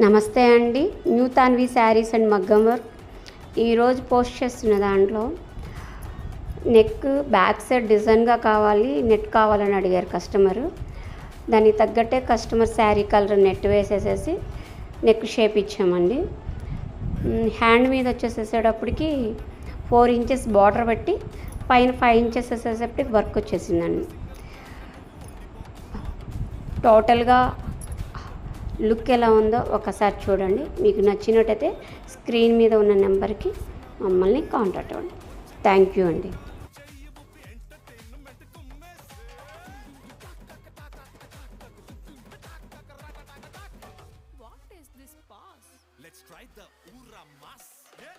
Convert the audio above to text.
నమస్తే అండి. New Tanvi saris and మగ్గం వర్క్. ఈరోజు పోస్ట్ చేస్తున్న దాంట్లో నెక్ బ్యాక్ సైడ్ డిజైన్గా కావాలి, నెట్ కావాలని అడిగారు కస్టమరు. దానికి తగ్గట్టే కస్టమర్ శారీ కలర్ నెట్ వేసేసేసి నెక్ షేప్ ఇచ్చామండి. హ్యాండ్ మీద వచ్చేసేటప్పటికి 4 ఇంచెస్ బార్డర్ పెట్టి పైన 5 ఇంచెస్ వేసేటప్పటికి వర్క్ వచ్చేసిందండి. టోటల్గా లుక్ ఎలా ఉందో ఒకసారి చూడండి. మీకు నచ్చినట్టయితే స్క్రీన్ మీద ఉన్న నెంబర్కి మమ్మల్ని కాంటాక్ట్ అవ్వండి. థ్యాంక్ యూ అండి. What is this pass? Let's try the Ura Mas. Yeah.